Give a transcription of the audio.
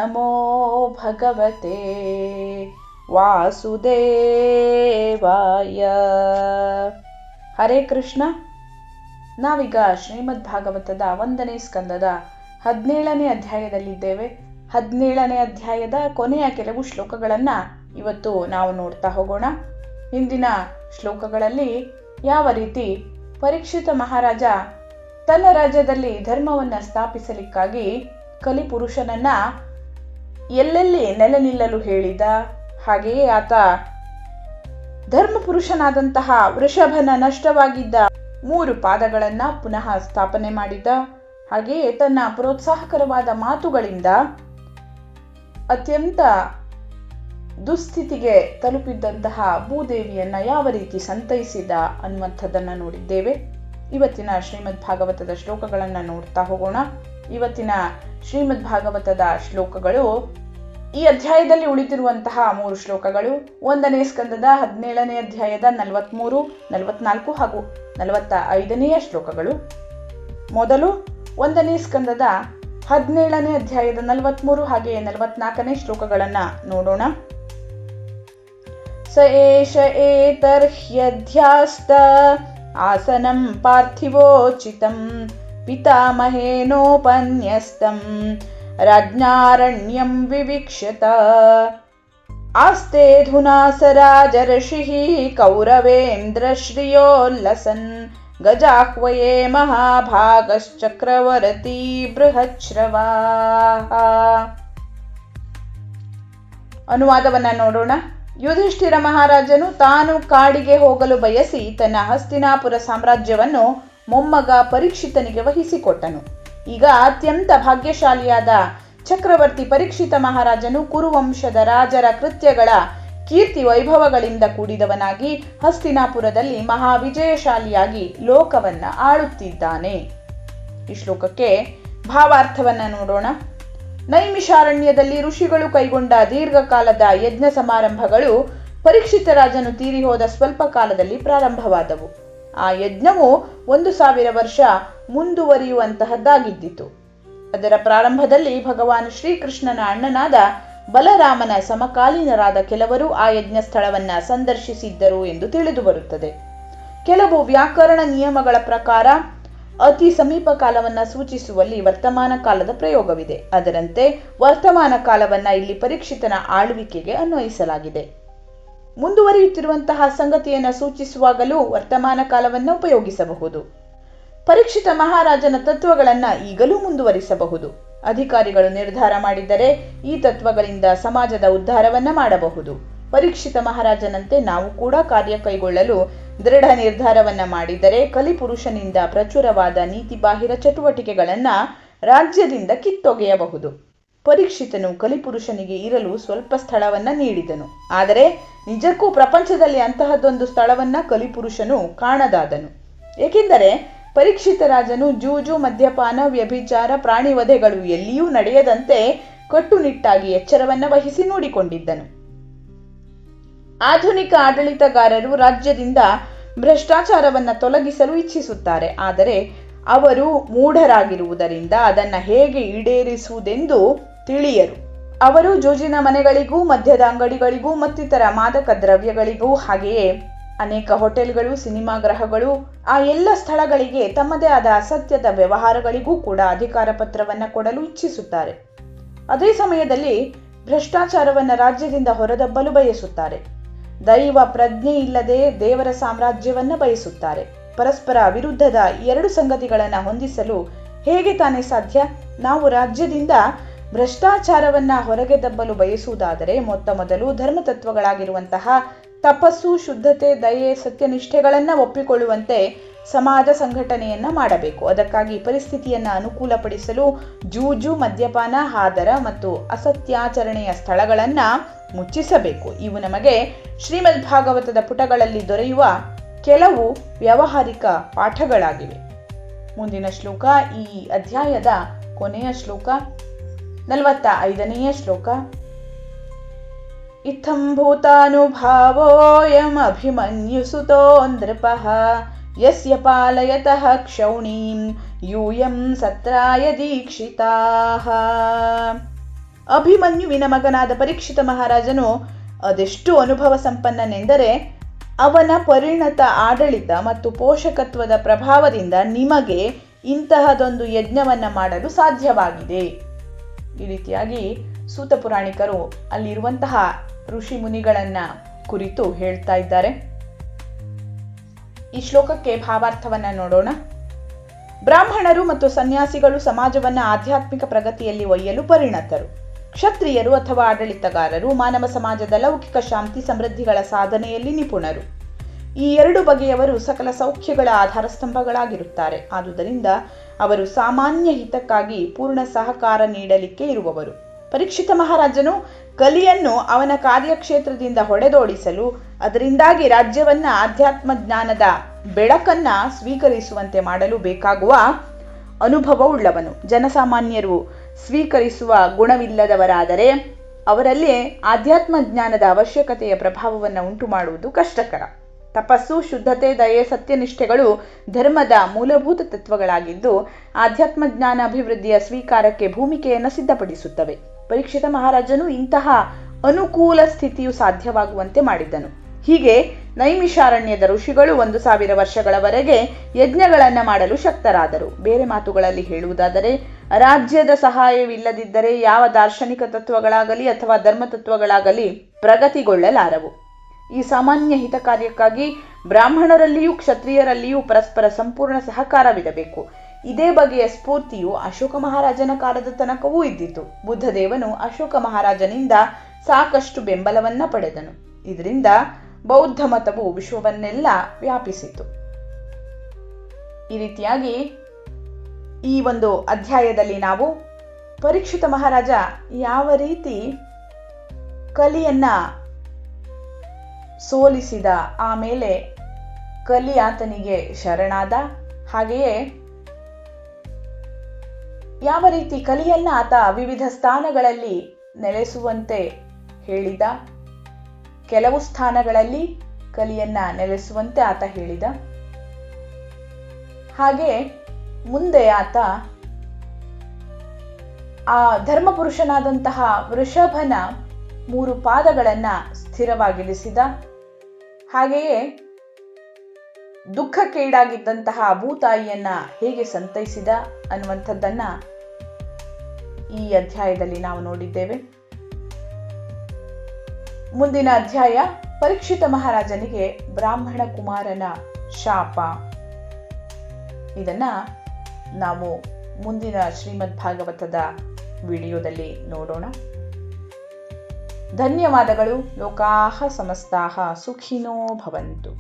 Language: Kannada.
ನಮೋ ಭಗವತೆ ವಾಸುದೇವಾಯ. ಹರೇ ಕೃಷ್ಣ. ನಾವೀಗ ಶ್ರೀಮದ್ ಭಾಗವತದ 1ನೇ ಸ್ಕಂದದ 17ನೇ ಅಧ್ಯಾಯದಲ್ಲಿದ್ದೇವೆ. 17ನೇ ಅಧ್ಯಾಯದ ಕೊನೆಯ ಕೆಲವು ಶ್ಲೋಕಗಳನ್ನು ಇವತ್ತು ನಾವು ನೋಡ್ತಾ ಹೋಗೋಣ. ಹಿಂದಿನ ಶ್ಲೋಕಗಳಲ್ಲಿ ಯಾವ ರೀತಿ ಪರೀಕ್ಷಿತ ಮಹಾರಾಜ ತನ್ನ ರಾಜ್ಯದಲ್ಲಿ ಧರ್ಮವನ್ನು ಸ್ಥಾಪಿಸಲಿಕ್ಕಾಗಿ ಕಲಿಪುರುಷನನ್ನ ಎಲ್ಲೆಲ್ಲಿ ನೆಲೆ ನಿಲ್ಲಲು ಹೇಳಿದ, ಹಾಗೆಯೇ ಆತ ಧರ್ಮಪುರುಷನಾದಂತಹ ವೃಷಭನ ನಷ್ಟವಾಗಿದ್ದ 3 ಪಾದಗಳನ್ನ ಪುನಃ ಸ್ಥಾಪನೆ ಮಾಡಿದ, ಹಾಗೆಯೇ ತನ್ನ ಪ್ರೋತ್ಸಾಹಕರವಾದ ಮಾತುಗಳಿಂದ ಅತ್ಯಂತ ದುಸ್ಥಿತಿಗೆ ತಲುಪಿದ್ದಂತಹ ಭೂದೇವಿಯನ್ನ ಯಾವ ರೀತಿ ಸಂತೈಸಿದ ಅನ್ನುವಂಥದ್ದನ್ನ ನೋಡಿದ್ದೇವೆ. ಇವತ್ತಿನ ಶ್ರೀಮದ್ ಭಾಗವತದ ಶ್ಲೋಕಗಳನ್ನು ನೋಡ್ತಾ ಹೋಗೋಣ. ಇವತ್ತಿನ ಶ್ರೀಮದ್ ಭಾಗವತದ ಶ್ಲೋಕಗಳು ಈ ಅಧ್ಯಾಯದಲ್ಲಿ ಉಳಿದಿರುವಂತಹ 3 ಶ್ಲೋಕಗಳು 1ನೇ ಸ್ಕಂದದ 17ನೇ ಅಧ್ಯಾಯದ 43, 44 ಹಾಗೂ 45ನೇ ಶ್ಲೋಕಗಳು. ಮೊದಲು 1ನೇ ಸ್ಕಂದದ 17ನೇ ಅಧ್ಯಾಯದ 43 ಹಾಗೆ 44ನೇ ಶ್ಲೋಕಗಳನ್ನು ನೋಡೋಣ. ಸ ಏಷ ಏತರ್ಹ್ಯಧ್ಯಾಸ್ತ ಆಸನಂ ಪಾರ್ಥಿವೋಚಿತಂ ಪಿತಾಮಹೇನೋಪನ್ಯಸ್ತಂ ರಾಜ್ಞಾರಣ್ಯಂ ವಿವಿಕ್ಷತ ಆಸ್ತೇಧುನಾ ಸ ರಾಜರ್ಷಿಃ ಕೌರವೇಂದ್ರಶ್ರಿಯೋಲ್ಲಸನ್ ಗಜಾಹ್ವಯೇ ಮಹಾಭಾಗಶ್ಚಕ್ರವರ್ತಿ ಬೃಹಚ್ರವಾಃ. ಅನುವಾದವನ್ನ ನೋಡೋಣ. ಯುಧಿಷ್ಠಿರ ಮಹಾರಾಜನು ತಾನು ಕಾಡಿಗೆ ಹೋಗಲು ಬಯಸಿ ತನ್ನ ಹಸ್ತಿನಾಪುರ ಸಾಮ್ರಾಜ್ಯವನ್ನು ಮೊಮ್ಮಗ ಪರೀಕ್ಷಿತನಿಗೆ ವಹಿಸಿಕೊಟ್ಟನು. ಈಗ ಅತ್ಯಂತ ಭಾಗ್ಯಶಾಲಿಯಾದ ಚಕ್ರವರ್ತಿ ಪರೀಕ್ಷಿತ ಮಹಾರಾಜನು ಕುರುವಂಶದ ರಾಜರ ಕೃತ್ಯಗಳ ಕೀರ್ತಿ ವೈಭವಗಳಿಂದ ಕೂಡಿದವನಾಗಿ ಹಸ್ತಿನಾಪುರದಲ್ಲಿ ಮಹಾವಿಜಯಶಾಲಿಯಾಗಿ ಲೋಕವನ್ನ ಆಳುತ್ತಿದ್ದಾನೆ. ಈ ಶ್ಲೋಕಕ್ಕೆ ಭಾವಾರ್ಥವನ್ನ ನೋಡೋಣ. ನೈಮಿಷಾರಣ್ಯದಲ್ಲಿ ಋಷಿಗಳು ಕೈಗೊಂಡ ದೀರ್ಘಕಾಲದ ಯಜ್ಞ ಸಮಾರಂಭಗಳು ಪರೀಕ್ಷಿತ ರಾಜನು ತೀರಿ ಹೋದ ಸ್ವಲ್ಪ ಕಾಲದಲ್ಲಿ ಪ್ರಾರಂಭವಾದವು. ಆ ಯಜ್ಞವು 1000 ವರ್ಷ ಮುಂದುವರಿಯುವಂತಹದ್ದಾಗಿದ್ದಿತು. ಅದರ ಪ್ರಾರಂಭದಲ್ಲಿ ಭಗವಾನ್ ಶ್ರೀಕೃಷ್ಣನ ಅಣ್ಣನಾದ ಬಲರಾಮನ ಸಮಕಾಲೀನರಾದ ಕೆಲವರು ಆ ಯಜ್ಞ ಸ್ಥಳವನ್ನ ಸಂದರ್ಶಿಸಿದ್ದರು ಎಂದು ತಿಳಿದು ಬರುತ್ತದೆ. ಕೆಲವು ವ್ಯಾಕರಣ ನಿಯಮಗಳ ಪ್ರಕಾರ ಅತಿ ಸಮೀಪ ಕಾಲವನ್ನ ಸೂಚಿಸುವಲ್ಲಿ ವರ್ತಮಾನ ಕಾಲದ ಪ್ರಯೋಗವಿದೆ. ಅದರಂತೆ ವರ್ತಮಾನ ಕಾಲವನ್ನ ಇಲ್ಲಿ ಪರೀಕ್ಷಿತನ ಆಳ್ವಿಕೆಗೆ ಅನ್ವಯಿಸಲಾಗಿದೆ. ಮುಂದುವರಿಯುತ್ತಿರುವಂತಹ ಸಂಗತಿಯನ್ನು ಸೂಚಿಸುವಾಗಲೂ ವರ್ತಮಾನ ಕಾಲವನ್ನು ಉಪಯೋಗಿಸಬಹುದು. ಪರೀಕ್ಷಿತ ಮಹಾರಾಜನ ತತ್ವಗಳನ್ನ ಈಗಲೂ ಮುಂದುವರಿಸಬಹುದು. ಅಧಿಕಾರಿಗಳು ನಿರ್ಧಾರ ಮಾಡಿದರೆ ಈ ತತ್ವಗಳಿಂದ ಸಮಾಜದ ಉದ್ಧಾರವನ್ನ ಮಾಡಬಹುದು. ಪರೀಕ್ಷಿತ ಮಹಾರಾಜನಂತೆ ನಾವು ಕೂಡ ಕಾರ್ಯ ಕೈಗೊಳ್ಳಲು ದೃಢ ನಿರ್ಧಾರವನ್ನ ಮಾಡಿದರೆ ಕಲಿಪುರುಷನಿಂದ ಪ್ರಚುರವಾದ ನೀತಿಬಾಹಿರ ಚಟುವಟಿಕೆಗಳನ್ನ ರಾಜ್ಯದಿಂದ ಕಿತ್ತೊಗೆಯಬಹುದು. ಪರೀಕ್ಷಿತನು ಕಲಿಪುರುಷನಿಗೆ ಇರಲು ಸ್ವಲ್ಪ ಸ್ಥಳವನ್ನ ನೀಡಿದನು. ಆದರೆ ನಿಜಕ್ಕೂ ಪ್ರಪಂಚದಲ್ಲಿ ಅಂತಹದ್ದೊಂದು ಸ್ಥಳವನ್ನ ಕಲಿಪುರುಷನು ಕಾಣದಾದನು. ಏಕೆಂದರೆ ಪರೀಕ್ಷಿತ ರಾಜನು ಜೂಜು, ಮದ್ಯಪಾನ, ವ್ಯಭಿಚಾರ, ಪ್ರಾಣಿವಧೆಗಳು ಎಲ್ಲಿಯೂ ನಡೆಯದಂತೆ ಕಟ್ಟುನಿಟ್ಟಾಗಿ ಎಚ್ಚರವನ್ನ ವಹಿಸಿ ನೋಡಿಕೊಂಡಿದ್ದನು. ಆಧುನಿಕ ಆಡಳಿತಗಾರರು ರಾಜ್ಯದಿಂದ ಭ್ರಷ್ಟಾಚಾರವನ್ನ ತೊಲಗಿಸಲು ಇಚ್ಛಿಸುತ್ತಾರೆ. ಆದರೆ ಅವರು ಮೂಢರಾಗಿರುವುದರಿಂದ ಅದನ್ನ ಹೇಗೆ ಈಡೇರಿಸುವುದೆಂದು ತಿಳಿಯರು. ಅವರು ಜೂಜಿನ ಮನೆಗಳಿಗೂ, ಮದ್ಯದ ಅಂಗಡಿಗಳಿಗೂ, ಮತ್ತಿತರ ಮಾದಕ ದ್ರವ್ಯಗಳಿಗೂ, ಹಾಗೆಯೇ ಅನೇಕ ಹೋಟೆಲ್ಗಳು, ಸಿನಿಮಾ ಗೃಹಗಳು, ಆ ಎಲ್ಲ ಸ್ಥಳಗಳಿಗೆ ತಮ್ಮದೇ ಆದ ಅಸತ್ಯದ ವ್ಯವಹಾರಗಳಿಗೂ ಕೂಡ ಅಧಿಕಾರ ಪತ್ರವನ್ನ ಕೊಡಲು ಇಚ್ಛಿಸುತ್ತಾರೆ. ಅದೇ ಸಮಯದಲ್ಲಿ ಭ್ರಷ್ಟಾಚಾರವನ್ನ ರಾಜ್ಯದಿಂದ ಹೊರದಬ್ಬಲು ಬಯಸುತ್ತಾರೆ. ದೈವ ಪ್ರಜ್ಞೆ ಇಲ್ಲದೆ ದೇವರ ಸಾಮ್ರಾಜ್ಯವನ್ನ ಬಯಸುತ್ತಾರೆ. ಪರಸ್ಪರ ವಿರುದ್ಧದ 2 ಸಂಗತಿಗಳನ್ನ ಹೊಂದಿಸಲು ಹೇಗೆ ತಾನೇ ಸಾಧ್ಯ? ನಾವು ರಾಜ್ಯದಿಂದ ಭ್ರಷ್ಟಾಚಾರವನ್ನ ಹೊರಗೆ ದಬ್ಬಲು ಬಯಸುವುದಾದರೆ ಮೊದಲು ಧರ್ಮತತ್ವಗಳಾಗಿರುವಂತಹ ತಪಸ್ಸು, ಶುದ್ಧತೆ, ದಯೆ, ಸತ್ಯನಿಷ್ಠೆಗಳನ್ನ ಒಪ್ಪಿಕೊಳ್ಳುವಂತೆ ಸಮಾಜ ಸಂಘಟನೆಯನ್ನ ಮಾಡಬೇಕು. ಅದಕ್ಕಾಗಿ ಪರಿಸ್ಥಿತಿಯನ್ನ ಅನುಕೂಲಪಡಿಸಲು ಜೂಜು, ಮದ್ಯಪಾನ, ಹಾದರ ಮತ್ತು ಅಸತ್ಯಾಚರಣೆಯ ಸ್ಥಳಗಳನ್ನ ಮುಚ್ಚಿಸಬೇಕು. ಇವು ನಮಗೆ ಶ್ರೀಮದ್ ಭಾಗವತದ ಪುಟಗಳಲ್ಲಿ ದೊರೆಯುವ ಕೆಲವು ವ್ಯಾವಹಾರಿಕ ಪಾಠಗಳಾಗಿವೆ. ಮುಂದಿನ ಶ್ಲೋಕ ಈ ಅಧ್ಯಾಯದ ಕೊನೆಯ ಶ್ಲೋಕ 45ನೇ ಶ್ಲೋಕ. ಇತ್ತಂ ಭೂತಾನುಭಾವೋಯಂ ಅಭಿಮನ್ಯುಸುತೋ ನೃಪಃ ಯಸ್ಯ ಪಾಲಯತಃ ಕ್ಷೌಣೀಂ ಯೂಯಂ ಸತ್ರಾಯ ದೀಕ್ಷಿತಾಃ. ಅಭಿಮನ್ಯುವಿನ ಮಗನಾದ ಪರೀಕ್ಷಿತ ಮಹಾರಾಜನು ಅದೆಷ್ಟು ಅನುಭವ ಸಂಪನ್ನನೆಂದರೆ ಅವನ ಪರಿಣತ ಆಡಳಿತ ಮತ್ತು ಪೋಷಕತ್ವದ ಪ್ರಭಾವದಿಂದ ನಿಮಗೆ ಇಂತಹದೊಂದು ಯಜ್ಞವನ್ನ ಮಾಡಲು ಸಾಧ್ಯವಾಗಿದೆ. ಈ ರೀತಿಯಾಗಿ ಸೂತ ಪುರಾಣಿಕರು ಅಲ್ಲಿರುವಂತಹ ಋಷಿ ಮುನಿಗಳನ್ನ ಕುರಿತು ಹೇಳ್ತಾ ಇದ್ದಾರೆ. ಈ ಶ್ಲೋಕಕ್ಕೆ ಭಾವಾರ್ಥವನ್ನ ನೋಡೋಣ. ಬ್ರಾಹ್ಮಣರು ಮತ್ತು ಸನ್ಯಾಸಿಗಳು ಸಮಾಜವನ್ನ ಆಧ್ಯಾತ್ಮಿಕ ಪ್ರಗತಿಯಲ್ಲಿ ಒಯ್ಯಲು ಪರಿಣತರು. ಕ್ಷತ್ರಿಯರು ಅಥವಾ ಆಡಳಿತಗಾರರು ಮಾನವ ಸಮಾಜದ ಲೌಕಿಕ ಶಾಂತಿ ಸಮೃದ್ಧಿಗಳ ಸಾಧನೆಯಲ್ಲಿ ನಿಪುಣರು. ಈ ಎರಡು ಬಗೆಯವರು ಸಕಲ ಸೌಖ್ಯಗಳ ಆಧಾರ ಸ್ತಂಭಗಳಾಗಿರುತ್ತಾರೆ. ಆದುದರಿಂದ ಅವರು ಸಾಮಾನ್ಯ ಹಿತಕ್ಕಾಗಿ ಪೂರ್ಣ ಸಹಕಾರ ನೀಡಲಿಕ್ಕೆ ಇರುವವರು. ಪರೀಕ್ಷಿತ ಮಹಾರಾಜನು ಕಲಿಯನ್ನು ಅವನ ಕಾರ್ಯಕ್ಷೇತ್ರದಿಂದ ಹೊಡೆದೋಡಿಸಲು, ಅದರಿಂದಾಗಿ ರಾಜ್ಯವನ್ನ ಆಧ್ಯಾತ್ಮ ಜ್ಞಾನದ ಬೆಳಕನ್ನ ಸ್ವೀಕರಿಸುವಂತೆ ಮಾಡಲು ಬೇಕಾಗುವ ಅನುಭವವುಳ್ಳವನು. ಜನಸಾಮಾನ್ಯರು ಸ್ವೀಕರಿಸುವ ಗುಣವಿಲ್ಲದವರಾದರೆ ಅವರಲ್ಲಿ ಆಧ್ಯಾತ್ಮ ಜ್ಞಾನದ ಅವಶ್ಯಕತೆಯ ಪ್ರಭಾವವನ್ನು ಉಂಟು ಮಾಡುವುದು ಕಷ್ಟಕರ. ತಪಸ್ಸು, ಶುದ್ಧತೆ, ದಯೆ, ಸತ್ಯನಿಷ್ಠೆಗಳು ಧರ್ಮದ ಮೂಲಭೂತ ತತ್ವಗಳಾಗಿದ್ದು ಆಧ್ಯಾತ್ಮ ಜ್ಞಾನ ಅಭಿವೃದ್ಧಿಯ ಸ್ವೀಕಾರಕ್ಕೆ ಭೂಮಿಕೆಯನ್ನು ಸಿದ್ಧಪಡಿಸುತ್ತವೆ. ಪರೀಕ್ಷಿತ ಮಹಾರಾಜನು ಇಂತಹ ಅನುಕೂಲ ಸ್ಥಿತಿಯು ಸಾಧ್ಯವಾಗುವಂತೆ ಮಾಡಿದ್ದನು. ಹೀಗೆ ನೈಮಿಷಾರಣ್ಯದ ಋಷಿಗಳು 1000 ವರ್ಷಗಳವರೆಗೆ ಯಜ್ಞಗಳನ್ನು ಮಾಡಲು ಶಕ್ತರಾದರು. ಬೇರೆ ಮಾತುಗಳಲ್ಲಿ ಹೇಳುವುದಾದರೆ ರಾಜ್ಯದ ಸಹಾಯವಿಲ್ಲದಿದ್ದರೆ ಯಾವ ದಾರ್ಶನಿಕ ತತ್ವಗಳಾಗಲಿ ಅಥವಾ ಧರ್ಮ ತತ್ವಗಳಾಗಲಿ ಪ್ರಗತಿಗೊಳ್ಳಲಾರವು. ಈ ಸಾಮಾನ್ಯ ಹಿತ ಕಾರ್ಯಕ್ಕಾಗಿ ಬ್ರಾಹ್ಮಣರಲ್ಲಿಯೂ ಕ್ಷತ್ರಿಯರಲ್ಲಿಯೂ ಪರಸ್ಪರ ಸಂಪೂರ್ಣ ಸಹಕಾರವಿರಬೇಕು. ಇದೇ ಬಗೆಯ ಸ್ಫೂರ್ತಿಯು ಅಶೋಕ ಮಹಾರಾಜನ ಕಾಲದ ತನಕವೂ ಇದ್ದಿತು. ಬುದ್ಧದೇವನು ಅಶೋಕ ಮಹಾರಾಜನಿಂದ ಸಾಕಷ್ಟು ಬೆಂಬಲವನ್ನ ಪಡೆದನು. ಇದರಿಂದ ಬೌದ್ಧ ಮತವು ವಿಶ್ವವನ್ನೆಲ್ಲ ವ್ಯಾಪಿಸಿತು. ಈ ರೀತಿಯಾಗಿ ಈ ಒಂದು ಅಧ್ಯಾಯದಲ್ಲಿ ನಾವು ಪರೀಕ್ಷಿತ ಮಹಾರಾಜ ಯಾವ ರೀತಿ ಕಲಿಯನ್ನ ಸೋಲಿಸಿದ, ಆಮೇಲೆ ಕಲಿ ಆತನಿಗೆ ಶರಣಾದ, ಹಾಗೆಯೇ ಯಾವ ರೀತಿ ಕಲಿಯನ್ನ ಆತ ವಿವಿಧ ಸ್ಥಾನಗಳಲ್ಲಿ ನೆಲೆಸುವಂತೆ ಹೇಳಿದ, ಕೆಲವು ಸ್ಥಾನಗಳಲ್ಲಿ ಕಲಿಯನ್ನ ನೆಲೆಸುವಂತೆ ಆತ ಹೇಳಿದ, ಹಾಗೆ ಮುಂದೆ ಆತ ಆ ಧರ್ಮಪುರುಷನಾದಂತಹ ವೃಷಭನ 3 ಪಾದಗಳನ್ನ ಸ್ಥಿರವಾಗಿರಿಸಿದ, ಹಾಗೆಯೇ ದುಃಖಕ್ಕೀಡಾಗಿದ್ದಂತಹ ಭೂತಾಯಿಯನ್ನ ಹೇಗೆ ಸಂತೈಸಿದ ಅನ್ನುವಂಥದ್ದನ್ನ ಈ ಅಧ್ಯಾಯದಲ್ಲಿ ನಾವು ನೋಡಿದ್ದೇವೆ. ಮುಂದಿನ ಅಧ್ಯಾಯ ಪರೀಕ್ಷಿತ ಮಹಾರಾಜನಿಗೆ ಬ್ರಾಹ್ಮಣ ಕುಮಾರನ ಶಾಪ. ಇದನ್ನ ನಾವು ಮುಂದಿನ ಶ್ರೀಮದ್ ಭಾಗವತದ ವಿಡಿಯೋದಲ್ಲಿ ನೋಡೋಣ. ಧನ್ಯವಾದಗಳು. ಲೋಕಾಃ ಸಮಸ್ತಾಃ ಸುಖಿನೋ ಭವಂತು.